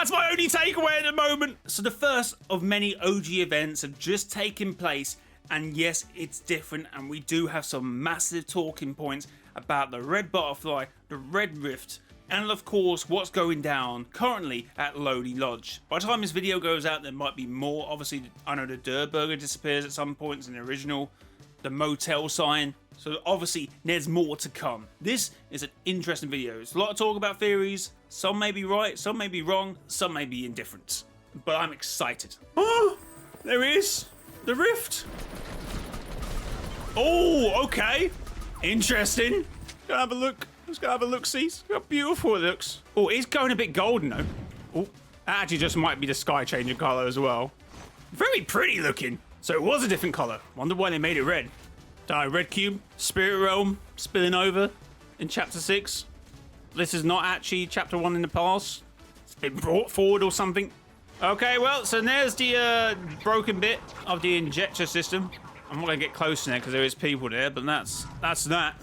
That's my only takeaway at the moment. So the first of many OG events have just taken place, and yes, it's different, and we do have some massive talking points about the Red Butterfly, the Red Rift, and of course what's going down currently at Lonely Lodge. By the time this video goes out, there might be more. Obviously, I know the Durr Burger disappears at some points in the original, the motel sign. So obviously there's more to come. This is an interesting video. There's a lot of talk about theories. Some may be right, some may be wrong, some may be indifferent. But I'm excited. Oh, there he is. The Rift. Oh, okay. Interesting. Gonna have a look. Let's go have a look, see how beautiful it looks. Oh, it's going a bit golden though. Oh, that actually just might be the sky changing color as well. Very pretty looking. So it was a different color. Wonder why they made it red. Red Cube, Spirit Realm, spilling over in Chapter 6. This is not actually Chapter 1 in the past. It's been brought forward or something. Okay, well, so there's the broken bit of the injector system. I'm not going to get close to there because there is people there, but that's that.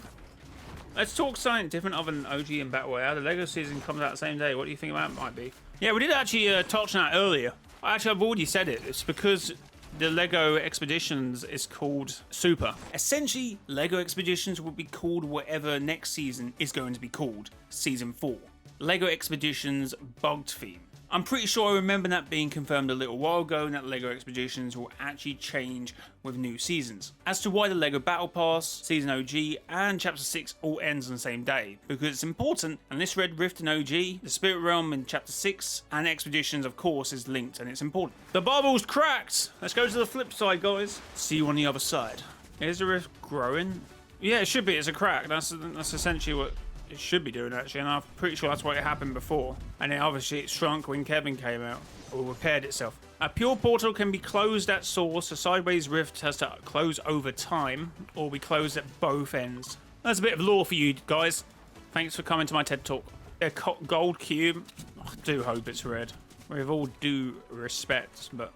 Let's talk something different other than OG and Battle Royale. The LEGO season comes out the same day. What do you think about it might be? Yeah, we did actually touch on that earlier. Actually, I've already said it. It's because the LEGO Expeditions is called Super. Essentially, LEGO Expeditions will be called whatever next season is going to be called, Season 4. LEGO Expeditions Bugged Theme. I'm pretty sure I remember that being confirmed a little while ago, and that LEGO Expeditions will actually change with new seasons. As to why the LEGO Battle Pass, Season OG, and Chapter 6 all ends on the same day, because it's important, and this Red Rift in OG, the Spirit Realm in Chapter 6, and Expeditions of course is linked, and it's important. The bubble's cracked! Let's go to the flip side, guys. See you on the other side. Is the rift growing? Yeah, it should be. It's a crack. That's essentially what it should be doing, actually, and I'm pretty sure that's what happened before. And then obviously it shrunk when Kevin came out, or repaired itself. A pure portal can be closed at source. A sideways rift has to close over time, or be closed at both ends. That's a bit of lore for you guys. Thanks for coming to my TED Talk. A gold cube. I do hope it's red. With all due respect, but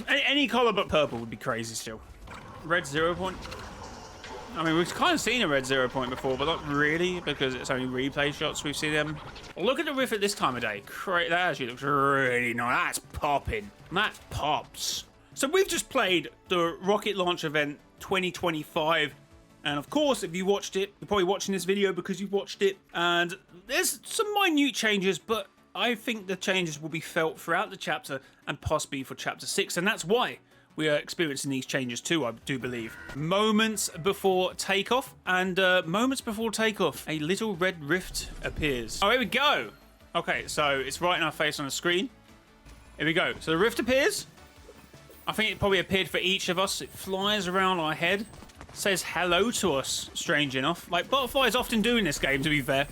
any color but purple would be crazy still. Red 0 point. I mean, we've kind of seen a red 0 point before, but not really, because it's only replay shots we've seen them. Look at the rift at this time of day. That actually looks really nice. That's popping. That pops. So we've just played the Rocket Launch Event 2025. And of course, if you watched it, you're probably watching this video because you've watched it. And there's some minute changes, but I think the changes will be felt throughout the chapter and possibly for Chapter 6. And that's why we are experiencing these changes too, I do believe. Moments before takeoff, and moments before takeoff, a little red rift appears. Oh, here we go. Okay, so it's right in our face on the screen. Here we go. So the rift appears. I think it probably appeared for each of us. It flies around our head, says hello to us, strange enough. Like butterflies often do in this game, to be fair.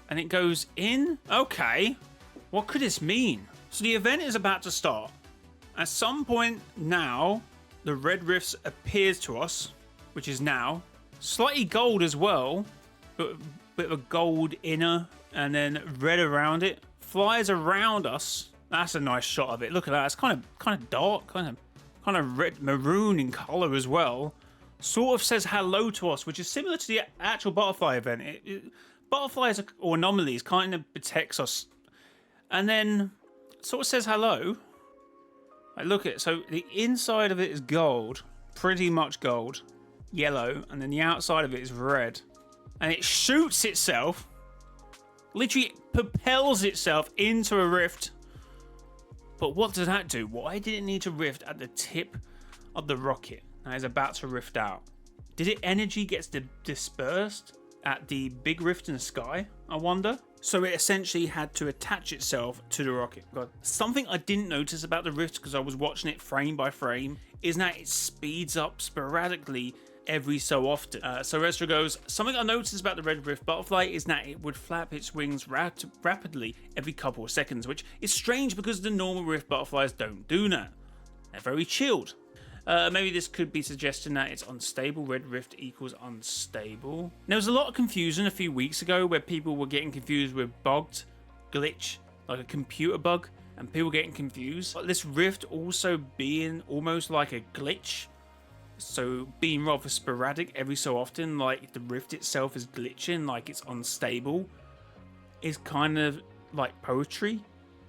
And it goes in. Okay. What could this mean? So the event is about to start. At some point now, the red rift appears to us, which is now. Slightly gold as well, but a bit of a gold inner, and then red around it. Flies around us. That's a nice shot of it. Look at that. It's kind of dark, kind of red maroon in color as well. Sort of says hello to us, which is similar to the actual butterfly event. Butterflies or anomalies kind of protects us, and then sort of says hello. Like, look at it. So the inside of it is gold, pretty much gold, yellow, and then the outside of it is red. And it shoots itself, literally propels itself into a rift. But what does that do? Why did it need to rift at the tip of the rocket that is about to rift out? Did it energy gets dispersed at the big rift in the sky, I wonder? So it essentially had to attach itself to the rocket. God. Something I didn't notice about the rift, because I was watching it frame by frame, is that it speeds up sporadically every so often. So Restra goes, something I noticed about the red rift butterfly is that it would flap its wings rapidly every couple of seconds, which is strange because the normal rift butterflies don't do that. They're very chilled. Maybe this could be suggesting that it's unstable. Red rift equals unstable. There was a lot of confusion a few weeks ago where people were getting confused with bugged, glitch, like a computer bug, and people getting confused. But this rift also being almost like a glitch, so being rather sporadic every so often, like the rift itself is glitching, like it's unstable, is kind of like poetry.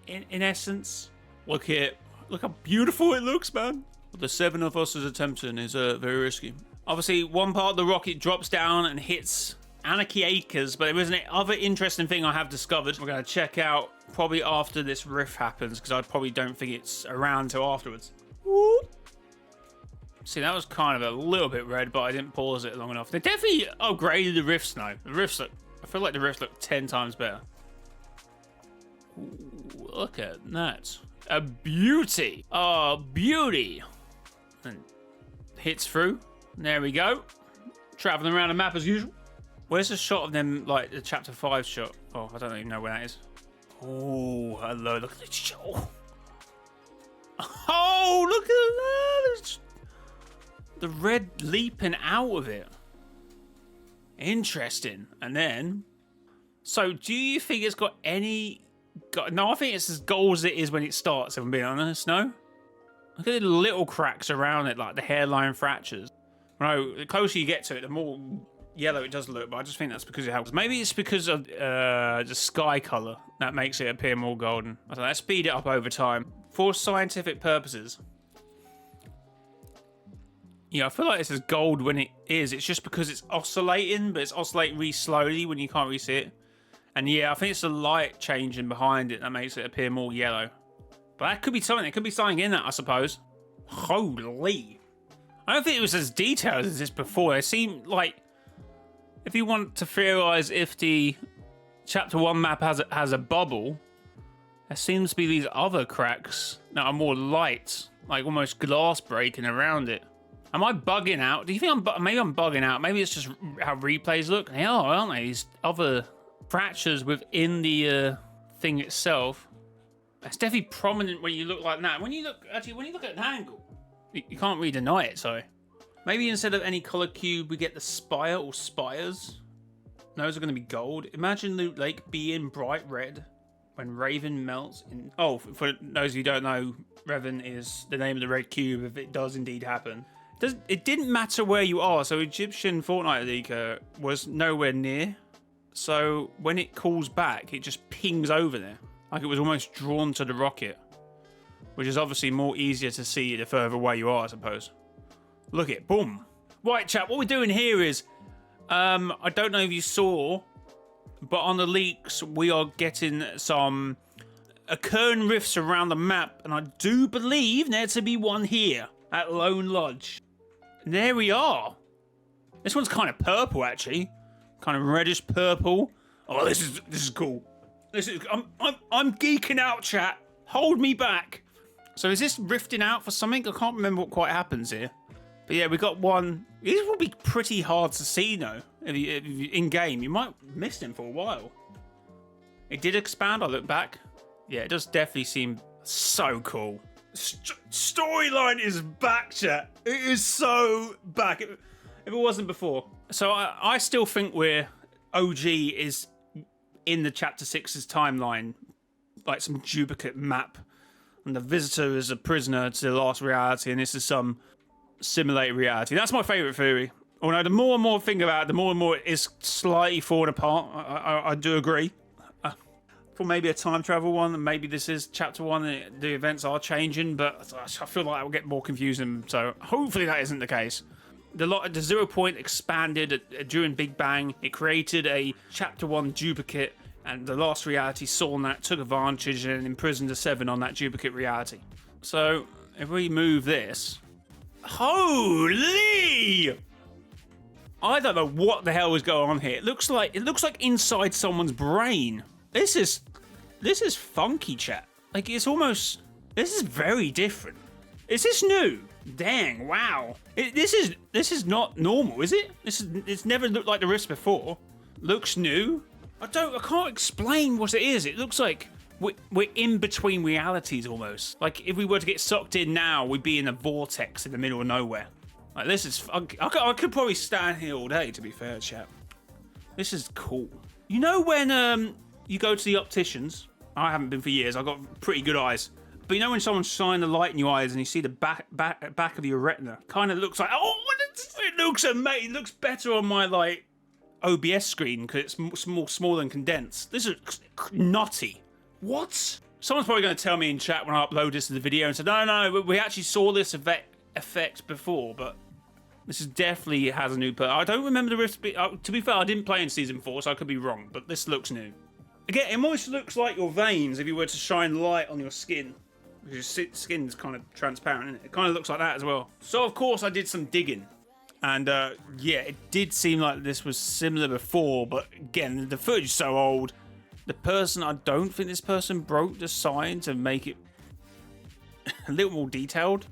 in essence. Look how beautiful it looks, man. What the 7 of us is attempting is very risky. Obviously, one part of the rocket drops down and hits Anarchy Acres, but there is another interesting thing I have discovered. We're going to check out probably after this rift happens, because I probably don't think it's around till afterwards. Whoop. See, that was kind of a little bit red, but I didn't pause it long enough. They definitely upgraded the rifts now. The rifts look, I feel like the rifts look 10 times better. Ooh, look at that. A beauty. Oh, beauty. And hits through. There we go. Traveling around the map as usual. Where's the shot of them, like the chapter 5 shot? Oh, I don't even know where that is. Oh, hello. Look at this shot. Oh, look at that. The red leaping out of it. Interesting. And then, so do you think it's got any... No, I think it's as gold as it is when it starts, if I'm being honest, no? Look at the little cracks around it, like the hairline fractures. No, the closer you get to it, the more yellow it does look, but I just think that's because it helps. Maybe it's because of the sky colour that makes it appear more golden. I don't know, let's speed it up over time. For scientific purposes. Yeah, I feel like this is gold when it is. It's just because it's oscillating, but it's oscillating really slowly when you can't really see it. And yeah, I think it's the light changing behind it that makes it appear more yellow. But that could be something. There could be something in that, I suppose. Holy. I don't think it was as detailed as this before. It seemed like, if you want to theorize if the chapter 1 map has a bubble, there seems to be these other cracks that are more light, like almost glass breaking around it. Am I bugging out? Do you think maybe I'm bugging out? Maybe it's just how replays look. They are, aren't they? These other fractures within the thing itself. It's definitely prominent when you look like that. When you look at an angle, you can't really deny it, sorry. Maybe instead of any color cube, we get the spire or spires. Those are going to be gold. Imagine Loot Lake being bright red when Raven melts in... Oh, for those of you who don't know, Raven is the name of the red cube if it does indeed happen. It didn't matter where you are, so Egyptian Fortnite Leaker was nowhere near. So when it calls back, it just pings over there. Like it was almost drawn to the rocket. Which is obviously more easier to see the further away you are, I suppose. Look it, boom. Right, chat, what we're doing here is... I don't know if you saw, but on the leaks, we are getting some occurring rifts around the map. And I do believe there to be one here at Lone Lodge. And there we are. This one's kind of purple, actually. Kind of reddish purple. Oh, this is cool. I'm geeking out, chat. Hold me back. So is this rifting out for something? I can't remember what quite happens here. But yeah, we got one. These will be pretty hard to see, though. If you in game, you might miss them for a while. It did expand. I look back. Yeah, it does definitely seem so cool. Storyline is back, chat. It is so back. If it wasn't before. So I still think OG is in the chapter 6's timeline, like some duplicate map, and the visitor is a prisoner to the last reality, and this is some simulated reality. That's my favourite theory. Although the more and more I think about it, the more and more it is slightly falling apart. I do agree. For maybe a time travel one, and maybe this is chapter 1 and the events are changing, but I feel like it will get more confusing, so hopefully that isn't the case. The 0 point expanded during Big Bang. It created a chapter 1 duplicate, and the last reality saw that, took advantage, and imprisoned the 7 on that duplicate reality. So if we move this, holy! I don't know what the hell is going on here. It looks like inside someone's brain. This is funky, chat. Like, it's almost... This is very different. Is this new? Dang, wow. This is not normal, is it? It's never looked like the rifts before. Looks new. I can't explain what it is. It looks like we're in between realities almost. Like, if we were to get sucked in now, we'd be in a vortex in the middle of nowhere. Like, this is... I could probably stand here all day, to be fair, chat. This is cool. You know when... you go to the opticians. I haven't been for years. I've got pretty good eyes. But you know when someone shines the light in your eyes and you see the back of your retina? Kind of looks like... Oh, it looks amazing. It looks better on my, like, OBS screen because it's more small and condensed. This is nutty. What? Someone's probably going to tell me in chat when I upload this to the video and say, no, we actually saw this effect before, but this is definitely has a new I don't remember the rift. To be fair, I didn't play in Season 4, so I could be wrong, but this looks new. Again, it almost looks like your veins if you were to shine light on your skin. Because your skin's kind of transparent, isn't it? It kind of looks like that as well. So, of course, I did some digging. And, yeah, it did seem like this was similar before, but again, the footage is so old. The person, I don't think this person broke the sign to make it a little more detailed.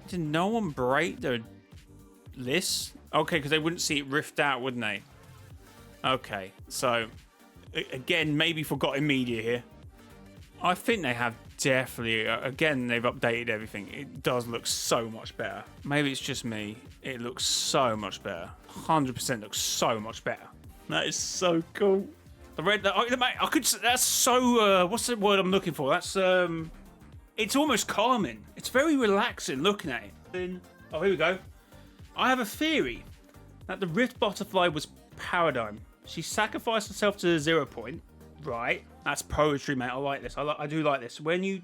Did no one break their list? Okay, because they wouldn't see it rift out, wouldn't they? Okay, so, again, maybe forgotten media here. I think they have definitely, again, they've updated everything. It does look so much better. Maybe it's just me. It looks so much better. 100% looks so much better. That is so cool. The red, I could, that's so, what's the word I'm looking for? That's, it's almost calming. It's very relaxing looking at it. Then, oh, here we go. I have a theory that the Rift Butterfly was Paradigm. She sacrificed herself to the 0 point. Right. That's poetry, mate. I like this. I do like this. When you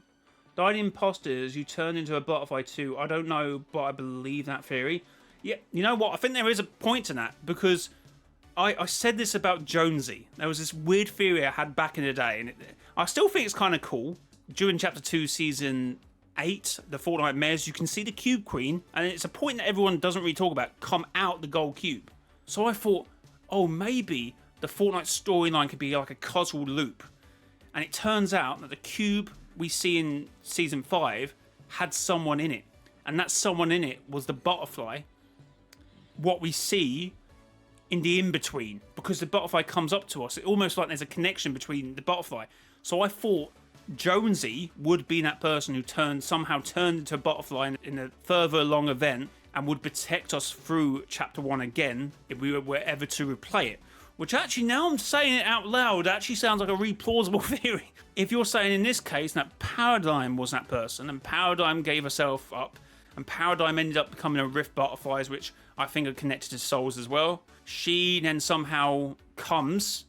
died imposters, you turn into a butterfly too. I don't know, but I believe that theory. Yeah, you know what? I think there is a point to that because I said this about Jonesy. There was this weird theory I had back in the day, and I still think it's kind of cool. During Chapter 2, Season 8, the Fortnite Mares, you can see the Cube Queen, and it's a point that everyone doesn't really talk about, come out the gold cube. So I thought, oh, maybe the Fortnite storyline could be like a causal loop. And it turns out that the cube we see in Season 5 had someone in it. And that someone in it was the butterfly. What we see in the in-between. Because the butterfly comes up to us. It's almost like there's a connection between the butterfly. So I thought Jonesy would be that person who somehow turned into a butterfly in a further along event and would protect us through Chapter 1 again if we were ever to replay it. Which actually, now I'm saying it out loud, actually sounds like a really plausible theory. If you're saying in this case that Paradigm was that person, and Paradigm gave herself up, and Paradigm ended up becoming a Rift Butterflies, which I think are connected to souls as well. She then somehow comes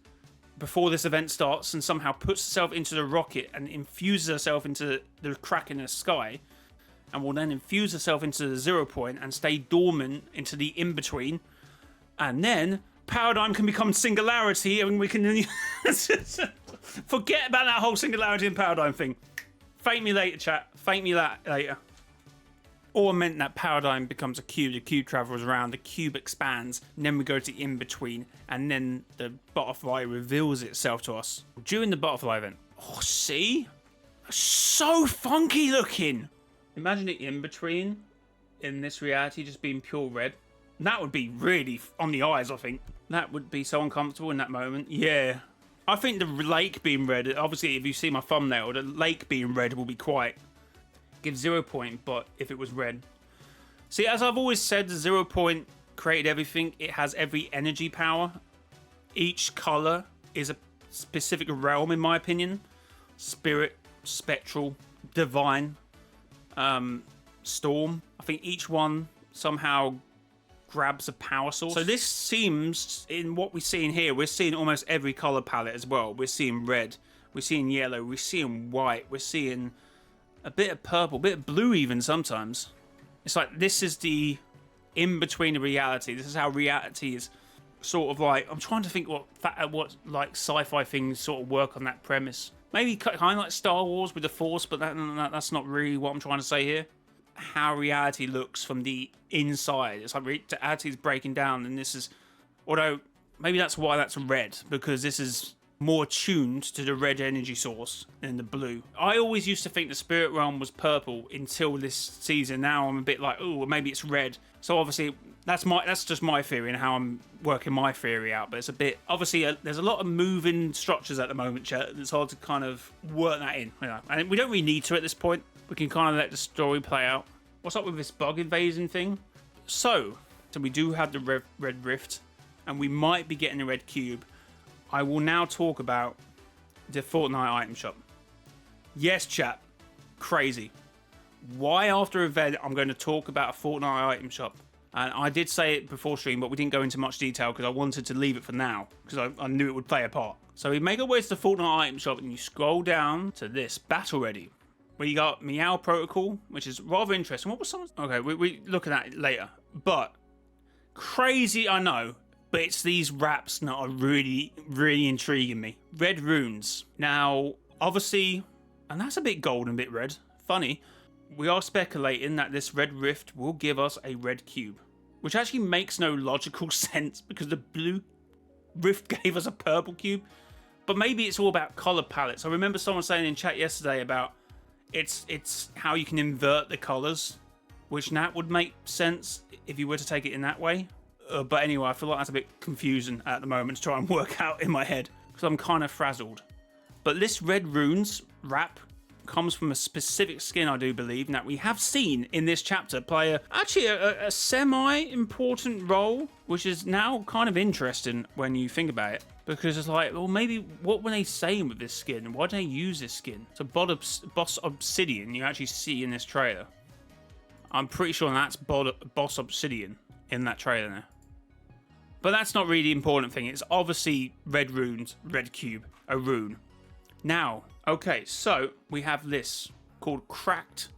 before this event starts and somehow puts herself into the rocket and infuses herself into the crack in the sky, and will then infuse herself into the 0 point and stay dormant into the in-between, and then Paradigm can become Singularity, and we can forget about that whole Singularity and Paradigm thing. Thank me later, chat. Thank me that later. Or meant that Paradigm becomes a cube, the cube travels around, the cube expands, and then we go to the in-between, and then the butterfly reveals itself to us. During the butterfly event. Oh, see? So funky looking! Imagine the in-between in this reality just being pure red. That would be really on the eyes, I think. That would be so uncomfortable in that moment. Yeah. I think the lake being red, obviously if you see my thumbnail, the lake being red will be quite... Give 0 point, but if it was red. See, as I've always said, the 0 point created everything. It has every energy power. Each colour is a specific realm, in my opinion. Spirit, spectral, divine, storm. I think each one somehow grabs a power source. So this seems, in what we're seeing here, we're seeing almost every color palette as well. We're seeing red, we're seeing yellow, we're seeing white, we're seeing a bit of purple, a bit of blue even sometimes. It's like this is the in-between the reality. This is how reality is sort of like, I'm trying to think what like sci-fi things sort of work on that premise. Maybe kind of like Star Wars with the Force, but that's not really what I'm trying to say here. How reality looks from the inside. It's like reality is breaking down, and this is, although maybe that's why that's red, because this is more tuned to the red energy source than the blue. I always used to think the spirit realm was purple until this season. Now I'm a bit like, oh, maybe it's red. So obviously that's just my theory and how I'm working my theory out. But it's a bit, obviously there's a lot of moving structures at the moment, chat. It's hard to kind of work that in, you know. And we don't really need to at this point. We can kind of let the story play out. What's up with this bug invasion thing? So we do have the red rift, and we might be getting the red cube. I will now talk about the Fortnite item shop. Yes, chat. Crazy. Why after event I'm going to talk about a Fortnite item shop? And I did say it before stream, but we didn't go into much detail because I wanted to leave it for now, because I knew it would play a part. So we make our way to the Fortnite item shop and you scroll down to this, Battle Ready. Where you got Meow Protocol, which is rather interesting. What was someone... Okay, we look at that later. But, crazy I know, but it's these wraps that are really, really intriguing me. Red runes. Now, obviously, and that's a bit gold and a bit red. Funny. We are speculating that this red rift will give us a red cube. Which actually makes no logical sense because the blue rift gave us a purple cube. But maybe it's all about color palettes. I remember someone saying in chat yesterday about it's how you can invert the colors, which that would make sense if you were to take it in that way. But anyway, I feel like that's a bit confusing at the moment to try and work out in my head because I'm kind of frazzled. But this red runes wrap comes from a specific skin, I do believe, that we have seen in this chapter play a semi-important role, which is now kind of interesting when you think about it. Because it's like, well, maybe what were they saying with this skin? Why do they use this skin? So Boss Obsidian you actually see in this trailer. I'm pretty sure that's Boss Obsidian in that trailer now. But that's not really the important thing. It's obviously red runes, red cube, a rune. Now, okay, so we have this called Cracked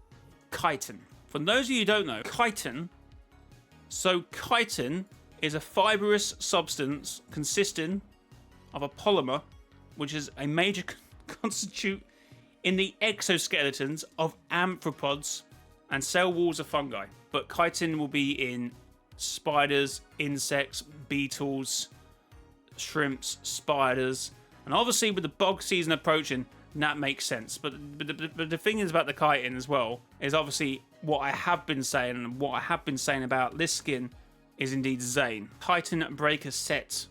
Chitin. For those of you who don't know, chitin. So chitin is a fibrous substance consisting of a polymer, which is a major constituent in the exoskeletons of arthropods and cell walls of fungi. But chitin will be in spiders, insects, beetles, shrimps, spiders, and obviously with the bog season approaching, that makes sense. But the thing is about the chitin as well is obviously what I have been saying, and what I have been saying about this skin is indeed Zane. Chitin Breaker set.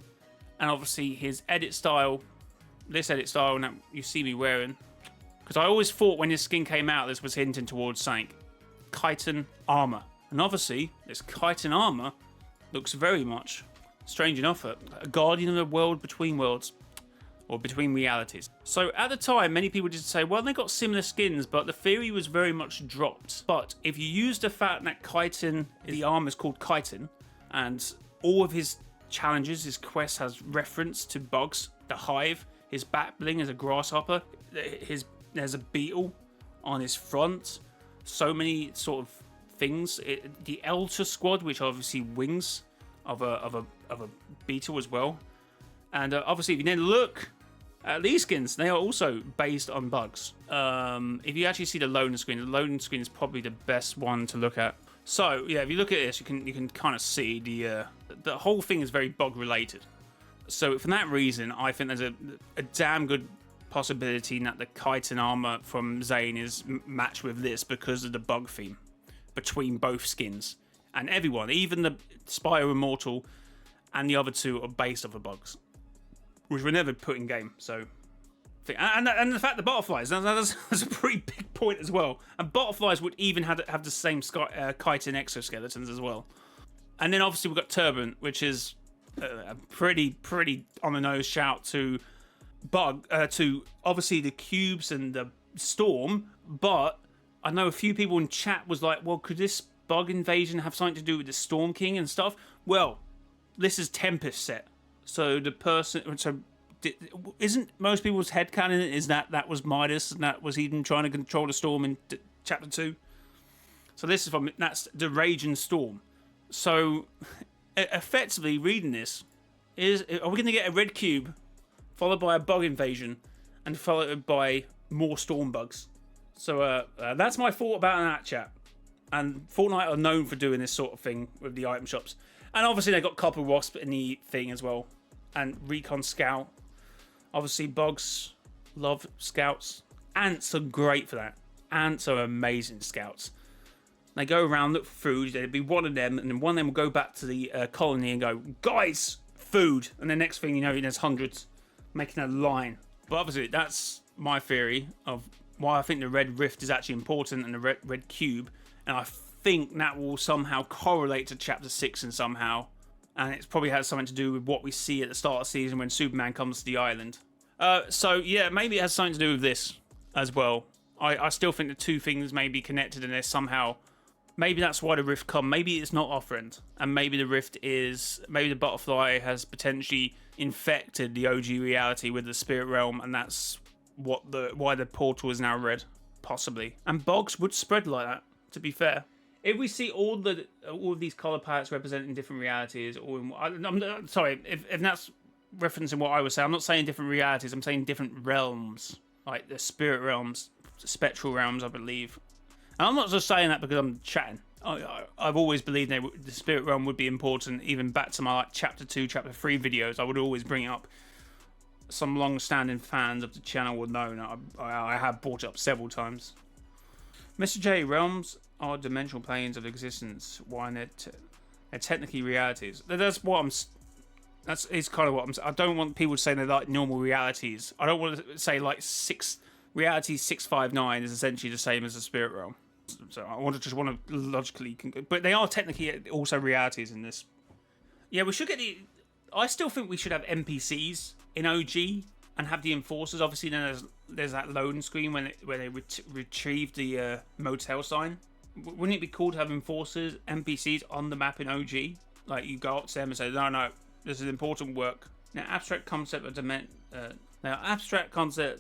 And obviously his edit style, this edit style that you see me wearing, because I always thought when his skin came out this was hinting towards something. Chitin armor. And obviously this chitin armor looks very much, strange enough, a guardian of the world between worlds, or between realities. So at the time many people did say, well, they got similar skins, but the theory was very much dropped. But if you use the fact that chitin, the armor is called chitin, and all of his challenges, his quest has reference to bugs, the hive, his back bling is a grasshopper, there's a beetle on his front, so many sort of things. The Elter Squad, which are obviously wings of a beetle as well, and obviously if you then look at these skins, they are also based on bugs. If you actually see the loading screen is probably the best one to look at. So yeah, if you look at this, you can kind of see the whole thing is very bug related. So for that reason, I think there's a damn good possibility that the chitin armor from Zane is matched with this because of the bug theme between both skins. And everyone, even the Spire Immortal and the other two, are based off of bugs, which were never put in game. So, and the fact the butterflies, that's a pretty big point as well. And butterflies would even have the same chitin exoskeletons as well. And then obviously we've got Turbant, which is a pretty on the nose shout to obviously the cubes and the storm. But I know a few people in chat was like, well, could this bug invasion have something to do with the Storm King and stuff? Well, this is Tempest set, so the person, so isn't most people's headcanon is that was Midas and that was even trying to control the storm in chapter 2. So this is that's the Raging Storm. So effectively reading this are we going to get a red cube followed by a bug invasion and followed by more storm bugs? So that's my thought about that, chat. And Fortnite are known for doing this sort of thing with the item shops. And obviously they got Copper Wasp in the thing as well. And Recon Scout. Obviously bugs love scouts. Ants are great for that. Ants are amazing scouts. They go around, look for food. There'd be one of them, and then one of them will go back to the colony and go, guys, food. And the next thing you know, there's hundreds making a line. But obviously that's my theory of why I think the red rift is actually important and the red cube. And I think that will somehow correlate to chapter 6 and somehow. And it probably has something to do with what we see at the start of the season when Superman comes to the island. So yeah, maybe it has something to do with this as well. I still think the two things may be connected and they're somehow Maybe that's why the rift come. Maybe it's not our friend, and maybe the rift is, maybe the butterfly has potentially infected the OG reality with the spirit realm, and that's why the portal is now red, possibly. And bogs would spread like that. To be fair, if we see all of these color palettes representing different realities, or I'm sorry if that's referencing what I was saying. I'm not saying different realities. I'm saying different realms, like the spirit realms, spectral realms, I believe. And I'm not just saying that because I'm chatting. I've always believed the spirit realm would be important. Even back to my chapter 2, chapter 3 videos, I would always bring it up. Some long-standing fans of the channel would know. I have brought it up several times. Mr. J, realms are dimensional planes of existence. Why they're technically realities. That's what I'm. Is kind of what I'm saying. I don't want people to say they're like normal realities. I don't want to say like reality 659 is essentially the same as the spirit realm. So I want to logically, but they are technically also realities in this. Yeah, we should get the. I still think we should have NPCs in OG and have the enforcers. Obviously, then there's that loading screen when they retrieve the motel sign. Wouldn't it be cool to have enforcers, NPCs on the map in OG? Like you go up to them and say, no, this is important work. Now, abstract concepts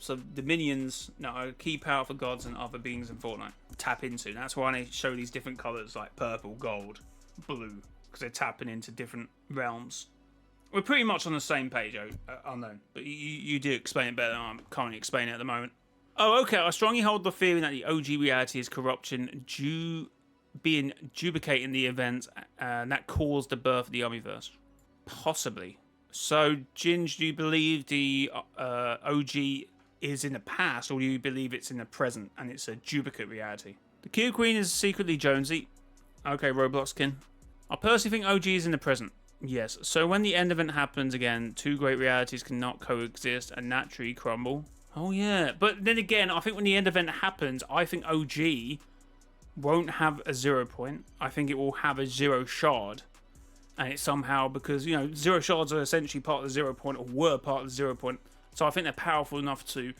of dominions are a key power for gods and other beings in Fortnite. Tap into. That's why they show these different colours like purple, gold, blue, because they're tapping into different realms. We're pretty much on the same page, Unknown, but you do explain it better than I'm currently explaining it at the moment. Oh, okay. I strongly hold the theory that the OG reality is corruption being duplicating the events that caused the birth of the Omniverse. Possibly. So, Ginge, do you believe the OG is in the past, or do you believe it's in the present and it's a duplicate reality? The Q Queen is secretly Jonesy. Okay, Robloxkin. I personally think OG is in the present. Yes. So when the end event happens again, two great realities cannot coexist and naturally crumble. Oh yeah. But then again, I think when the end event happens, I think OG won't have a 0 point. I think it will have a 0 shard. And it's somehow, because, 0 shards are essentially part of the 0 point, or were part of the 0 point. So I think they're powerful enough to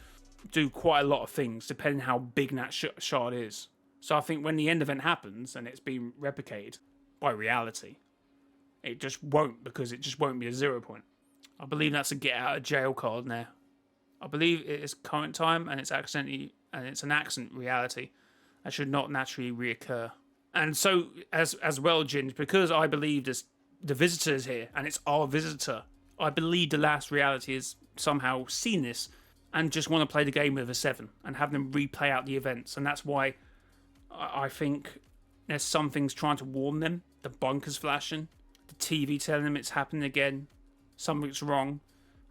do quite a lot of things, depending how big that shard is. So I think when the end event happens, and it's being replicated by reality, it just won't, because it just won't be a 0 point. I believe that's a get out of jail card now. I believe it is current time, and it's an accident reality that should not naturally reoccur. And so, as well, Ginge, because I believe the visitor is here, and it's our visitor, I believe the last reality has somehow seen this and just want to play the game with a 7 and have them replay out the events. And that's why I think there's some things trying to warn them. The bunkers flashing, the TV telling them it's happening again, something's wrong,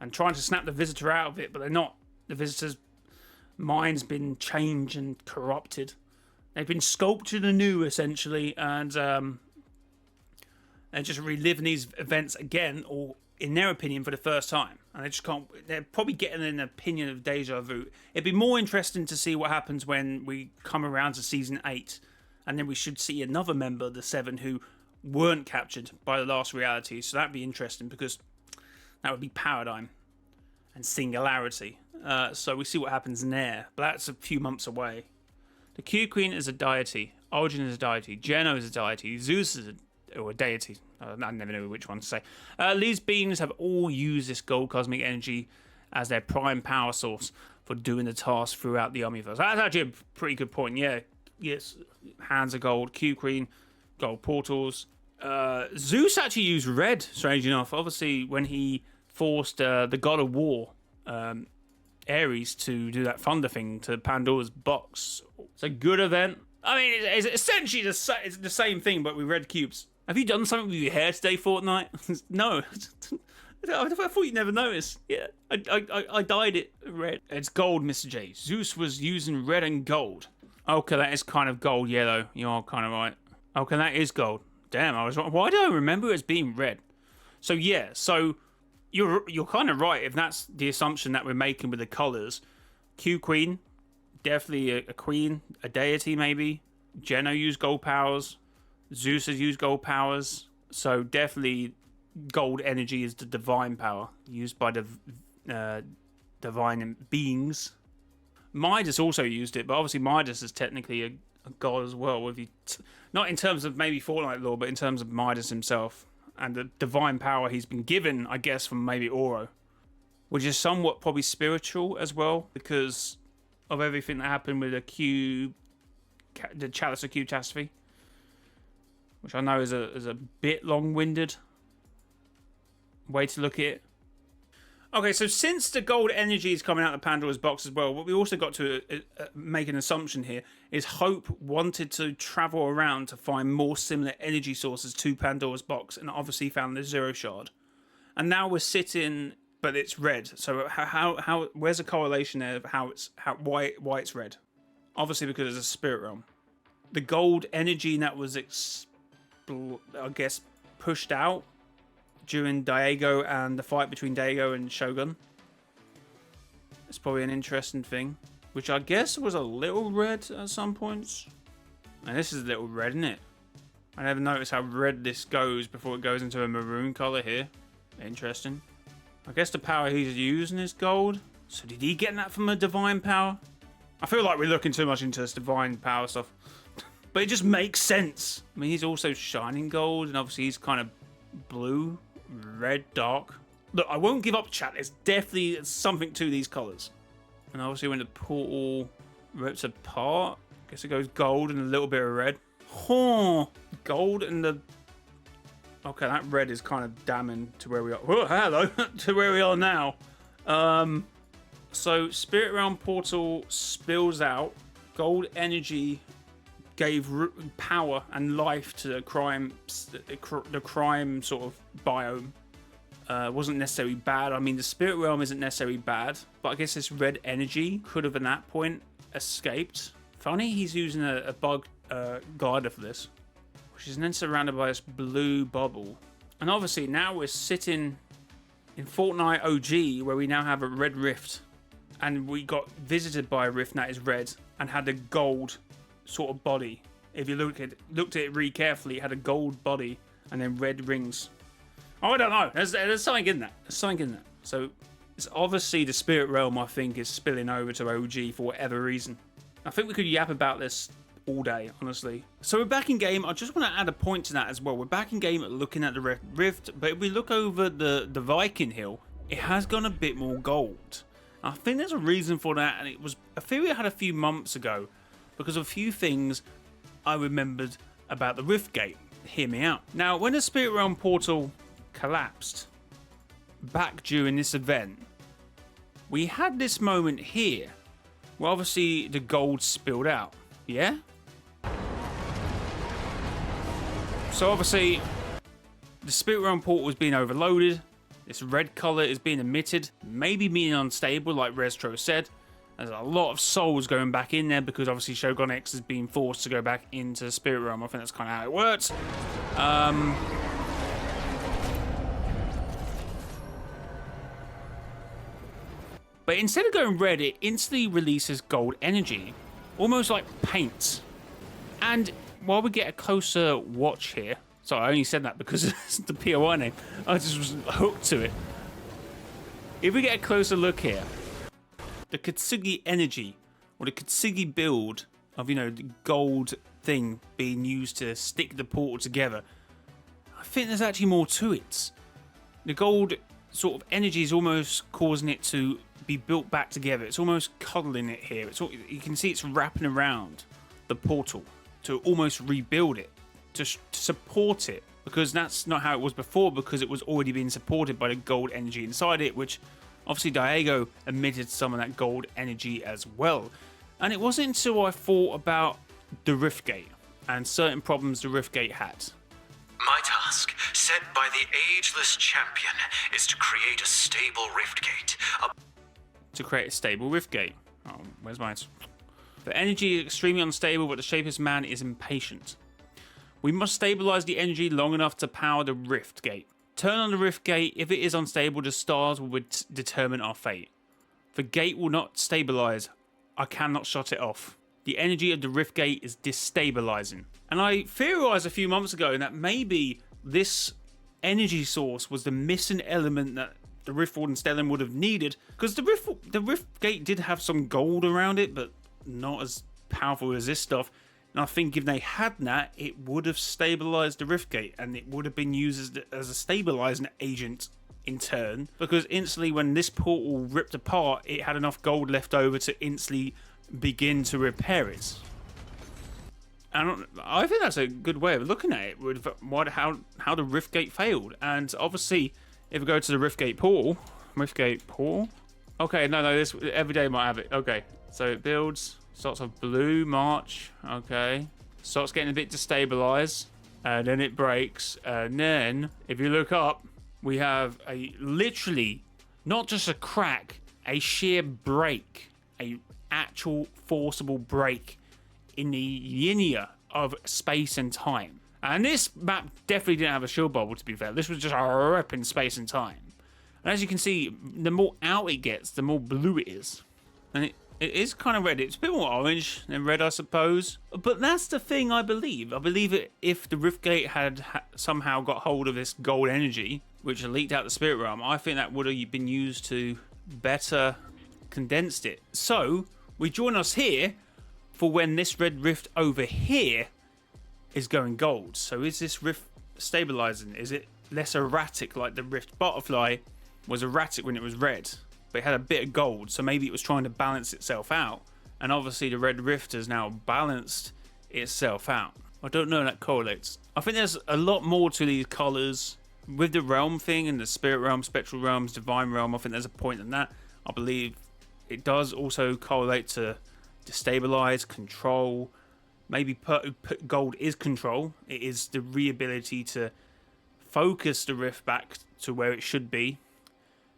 and trying to snap the visitor out of it, but they're not. The visitor's mind's been changed and corrupted. They've been sculpted anew, essentially, and just reliving these events again, or in their opinion, for the first time. And they just can't. They're probably getting an opinion of deja vu. It'd be more interesting to see what happens when we come around to season 8, and then we should see another member of the 7 who weren't captured by the last reality. So that'd be interesting, because that would be Paradigm and Singularity. So we see what happens there. But that's a few months away. The Q Queen is a deity. Origin is a deity. Geno is a deity. Zeus is a deity. I never know which one to say. These beings have all used this gold cosmic energy as their prime power source for doing the task throughout the Omniverse. That's actually a pretty good point. Yeah. Yes. Hands of gold. Q Queen. Gold portals. Zeus actually used red, strange enough. Obviously, when he forced the god of war, Ares, to do that thunder thing to Pandora's box. It's a good event. I mean, it's essentially the same thing, but with red cubes. Have you done something with your hair today, Fortnite? No. I thought you'd never notice. Yeah, I dyed it red. It's gold, Mr. J. Zeus was using red and gold. Okay, that is kind of gold yellow. You are kind of right. Okay, that is gold. Damn, I was wrong. Why do I remember it as being red? So yeah, you're kind of right if that's the assumption that we're making with the colours. Q Queen, definitely a queen, a deity maybe. Geno used gold powers. Zeus has used gold powers. So definitely gold energy is the divine power used by the divine beings. Midas also used it, but obviously Midas is technically a god as well. With not in terms of maybe Fortnite lore, but in terms of Midas himself and the divine power he's been given, I guess, from maybe Oro, which is somewhat probably spiritual as well because of everything that happened with the Chalice of Q Catastrophe, which I know is a bit long-winded way to look at it. Okay, so since the gold energy is coming out of Pandora's box as well, what we also got to make an assumption here is Hope wanted to travel around to find more similar energy sources to Pandora's box, and obviously found the Zero Shard. And now we're sitting, but it's red. So how where's the correlation there of why it's red? Obviously because it's a spirit realm. The gold energy that was I guess pushed out during Diego and the fight between Diego and Shogun. It's probably an interesting thing, which I guess was a little red at some points. And this is a little red, isn't it? I never noticed how red this goes before it goes into a maroon color here. Interesting. I guess the power he's using is gold. So did he get that from a divine power? I feel like we're looking too much into this divine power stuff. But it just makes sense. I mean, he's also shining gold, and obviously he's kind of blue, red, dark. Look, I won't give up, chat. There's definitely something to these colours. And obviously when the portal rips apart, I guess it goes gold and a little bit of red. Oh, gold and the... Okay, that red is kind of damning to where we are. Oh, hello, to where we are now. So Spirit Realm portal spills out. Gold energy gave power and life to the crime sort of biome. Wasn't necessarily bad. I mean, the Spirit Realm isn't necessarily bad, but I guess this red energy could have, at that point, escaped. Funny, he's using a bug glider for this, which is then surrounded by this blue bubble. And obviously, now we're sitting in Fortnite OG, where we now have a red rift, and we got visited by a rift that is red and had a gold sort of body. If you looked at it really carefully, it had a gold body and then red rings. Oh, I don't know. There's something in that. There's something in that. So it's obviously the Spirit Realm, I think, is spilling over to OG for whatever reason. I think we could yap about this all day, honestly. So we're back in game. I just want to add a point to that as well. We're back in game looking at the rift, but if we look over the Viking Hill, it has gone a bit more gold. I think there's a reason for that, and it was a theory I had a few months ago because of a few things I remembered about the Rift Gate. Hear me out. Now, when the Spirit Realm portal collapsed back during this event, we had this moment here where obviously the gold spilled out. Yeah? So obviously the Spirit Realm portal was being overloaded. This red color is being emitted, maybe being unstable, like Restro said. There's a lot of souls going back in there because obviously Shogun X is being forced to go back into Spirit Realm. I think that's kind of how it works. But instead of going red, it instantly releases gold energy, almost like paint. And while we get a closer watch here, sorry, I only said that because it's the POI name. I just was hooked to it. If we get a closer look here, the Kitsugi energy, or the Kitsugi build of, you know, the gold thing being used to stick the portal together, I think there's actually more to it. The gold sort of energy is almost causing it to be built back together. It's almost cuddling it here. You can see it's wrapping around the portal to almost rebuild it, to support it, because that's not how it was before, because it was already being supported by the gold energy inside it, which obviously Diego emitted some of that gold energy as well. And it wasn't until I thought about the Rift Gate and certain problems the Rift Gate had. My task, set by the Ageless Champion, is to create a stable Rift Gate. Oh, where's mine? The energy is extremely unstable, but the Shapeless Man is impatient. We must stabilize the energy long enough to power the Rift Gate. Turn on the Rift Gate. If it is unstable, the stars will determine our fate. The gate will not stabilize. I cannot shut it off. The energy of the Rift Gate is destabilizing. And I theorized a few months ago that maybe this energy source was the missing element that the Rift Warden Stellan would have needed, because the Rift Gate did have some gold around it, but not as powerful as this stuff. And I think if they had that, it would have stabilized the Riftgate, and it would have been used as a stabilizing agent in turn, because instantly when this portal ripped apart, it had enough gold left over to instantly begin to repair it. And I think that's a good way of looking at it, with how the Riftgate failed. And obviously, if we go to the Riftgate portal, okay, no, this every day might have it. Okay, so it builds. Starts off blue, March, okay. Starts getting a bit destabilized, and then it breaks. And then, if you look up, we have a literally, not just a crack, a sheer break. A actual forcible break in the linear of space and time. And this map definitely didn't have a shield bubble, to be fair. This was just a rip in space and time. And as you can see, the more out it gets, the more blue it is. And it is kind of red. It's a bit more orange than red, I suppose. But that's the thing, I believe. I believe if the Riftgate had somehow got hold of this gold energy, which leaked out the Spirit Realm, I think that would have been used to better condensed it. So, we join us here for when this red rift over here is going gold. So is this rift stabilizing? Is it less erratic, like the Rift Butterfly was erratic when it was red, but it had a bit of gold, so maybe it was trying to balance itself out, and obviously the red rift has now balanced itself out. I don't know, that correlates. I think there's a lot more to these colors with the realm thing and the Spirit Realm, Spectral Realms, Divine Realm. I think there's a point in that. I believe it does also correlate to destabilize, control. Maybe gold is control. It is the re-ability to focus the rift back to where it should be,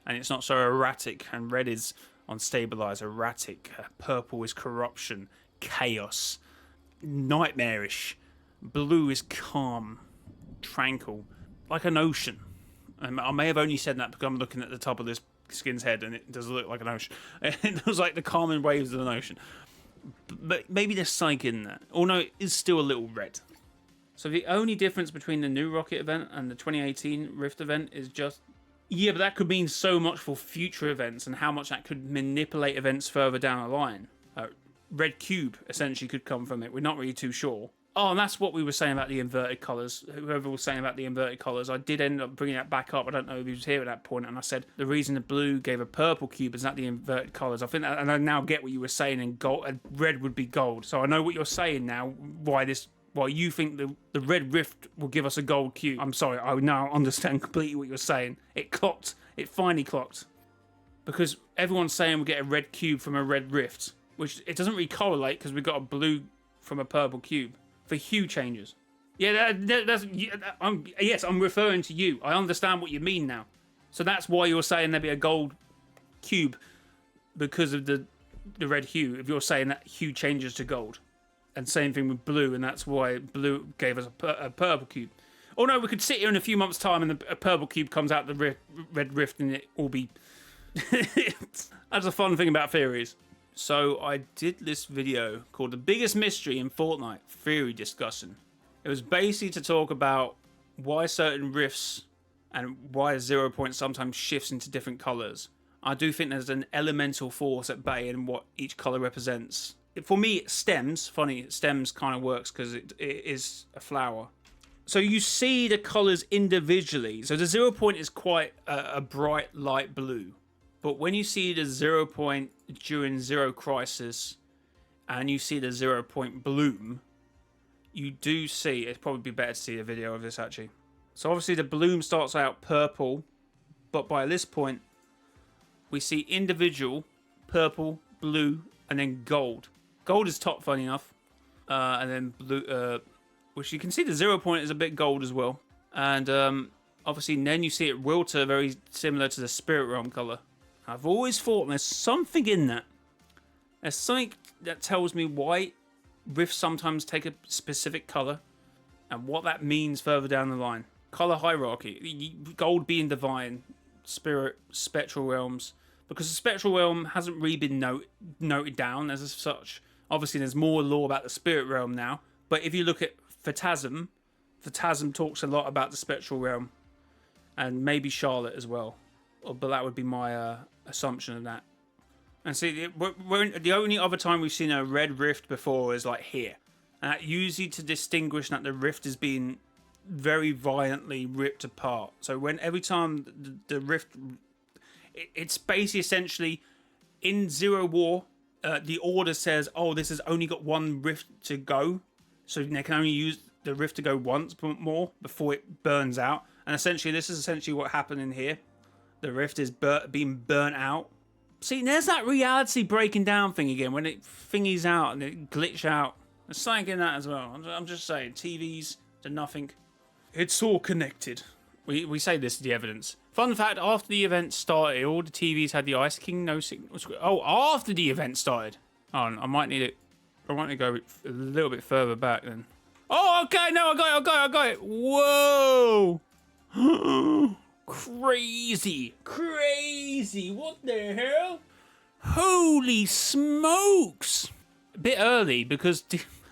and it's not so erratic. And red is on stabilize, erratic. Purple is corruption, chaos, nightmarish. Blue is calm, tranquil, like an ocean. I may have only said that because I'm looking at the top of this skin's head and it does look like an ocean. It looks like the calming waves of an ocean. But maybe there's something in that. Oh no, it is still a little red. So the only difference between the new Rocket event and the 2018 Rift event is just... Yeah, but that could mean so much for future events and how much that could manipulate events further down the line. Red Cube essentially could come from it. We're not really too sure. Oh, and that's what we were saying about the inverted colours. Whoever was saying about the inverted colours, I did end up bringing that back up. I don't know if he was here at that point, and I said the reason the blue gave a purple cube is not the inverted colours. I think that, and I now get what you were saying, and red would be gold. So I know what you're saying now, why you think the red rift will give us a gold cube. I'm sorry, I now understand completely what you're saying. It finally clocked. Because everyone's saying we get a red cube from a red rift, which it doesn't really correlate because we got a blue from a purple cube. For hue changes. Yeah, yes, I'm referring to you. I understand what you mean now. So that's why you're saying there'd be a gold cube because of the red hue. If you're saying that hue changes to gold. And same thing with blue, and that's why blue gave us a purple cube. Oh no, we could sit here in a few months' time and a purple cube comes out the red rift and it all be... That's a fun thing about theories. So I did this video called The Biggest Mystery in Fortnite Theory Discussion. It was basically to talk about why certain rifts and why 0 point sometimes shifts into different colours. I do think there's an elemental force at bay in what each colour represents. For me, it stems. Funny, stems kind of works because it is a flower. So you see the colours individually. So the 0 point is quite a bright light blue. But when you see the 0 point during Zero Crisis and you see the 0 point bloom, you do see, it'd probably be better to see a video of this actually. So obviously the bloom starts out purple, but by this point we see individual purple, blue, and then gold. Gold is top, funny enough. And then blue, which you can see the 0 point is a bit gold as well. And obviously then you see it wilter, very similar to the Spirit Realm colour. I've always thought there's something in that. There's something that tells me why rifts sometimes take a specific colour and what that means further down the line. Colour hierarchy. Gold being divine, spirit, spectral realms. Because the spectral realm hasn't really been noted down as such. Obviously there's more lore about the spirit realm now. But if you look at Phantasm talks a lot about the spectral realm. And maybe Charlotte as well. But that would be my assumption of that. And see, the only other time we've seen a red rift before is like here. And that usually to distinguish that the rift is being very violently ripped apart. So when every time the rift, it's basically essentially in Zero War, the order says, oh, this has only got one rift to go, so they can only use the rift to go once more before it burns out. And essentially, this is essentially what happened in here. The rift is being burnt out. See, there's that reality breaking down thing again when it thingies out and it glitch out. There's something in that as well. I'm just saying, TVs to nothing. It's all connected. We say this is the evidence. Fun fact, after the event started, all the TVs had the Ice King, no signals. Oh, after the event started. Oh, I might need it. I might need to go a little bit further back then. Oh, okay, no, I got it. Whoa! Crazy. What the hell? Holy smokes! A bit early because...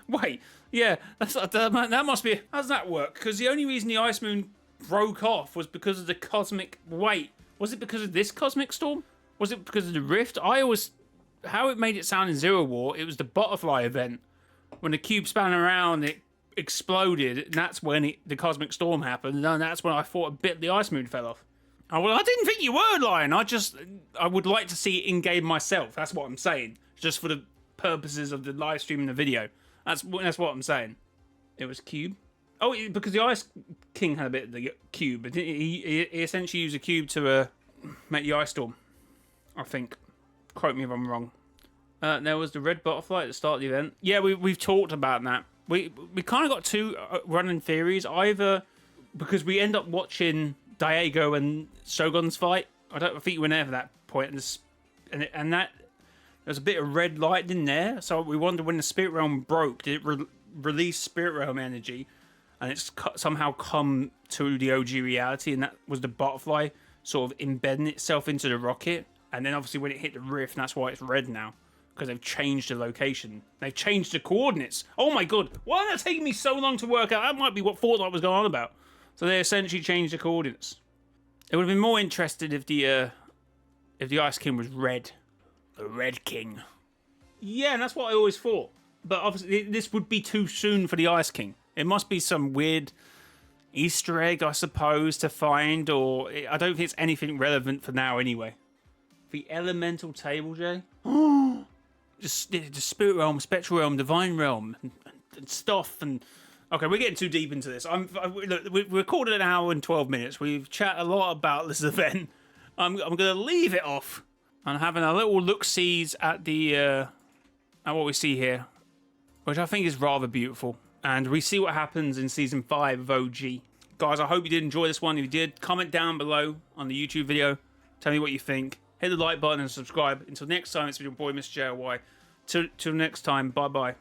Wait, yeah, that must be... How does that work? Because the only reason the Ice Moon broke off was because of the cosmic... Wait, was it because of this cosmic storm? Was it because of the rift? How it made it sound in Zero War, it was the butterfly event. When the cube span around, it exploded, and that's when the cosmic storm happened, and that's when I thought a bit the Ice Moon fell off. Oh, well, I didn't think you were lying. I would like to see it in-game myself. That's what I'm saying. Just for the purposes of the live stream and the video. That's what I'm saying. It was cube. Oh, because the Ice King had a bit of the cube. He essentially used a cube to make the Ice Storm. I think. Quote me if I'm wrong. There was the red butterfly at the start of the event. Yeah, we've talked about that. We kind of got two running theories. Either because we end up watching Diego and Shogun's fight. I think you were there for that point, and that there's a bit of red light in there. So we wonder when the Spirit Realm broke, did it release Spirit Realm energy, and it's somehow come to the OG reality, and that was the butterfly sort of embedding itself into the rocket. And then obviously when it hit the rift, that's why it's red now. Because they've changed the location. They've changed the coordinates. Oh my god. Why is that taking me so long to work out? That might be what Fortnite was going on about. So they essentially changed the coordinates. It would have been more interested if the Ice King was red. The Red King. Yeah, and that's what I always thought. But obviously this would be too soon for the Ice King. It must be some weird Easter egg, I suppose, to find. Or I don't think it's anything relevant for now anyway. The elemental table, Jay. Just the spirit realm, spectral realm, divine realm, and stuff. And okay, we're getting too deep into this. Look, we recorded an hour and 12 minutes. We've chatted a lot about this event. I'm going to leave it off. I'm having a little look-sees at at what we see here, which I think is rather beautiful. And we see what happens in season 5 of OG. Guys, I hope you did enjoy this one. If you did, comment down below on the YouTube video. Tell me what you think. Hit the like button and subscribe. Until next time, it's been your boy, Mr. JLY. Till next time, bye-bye.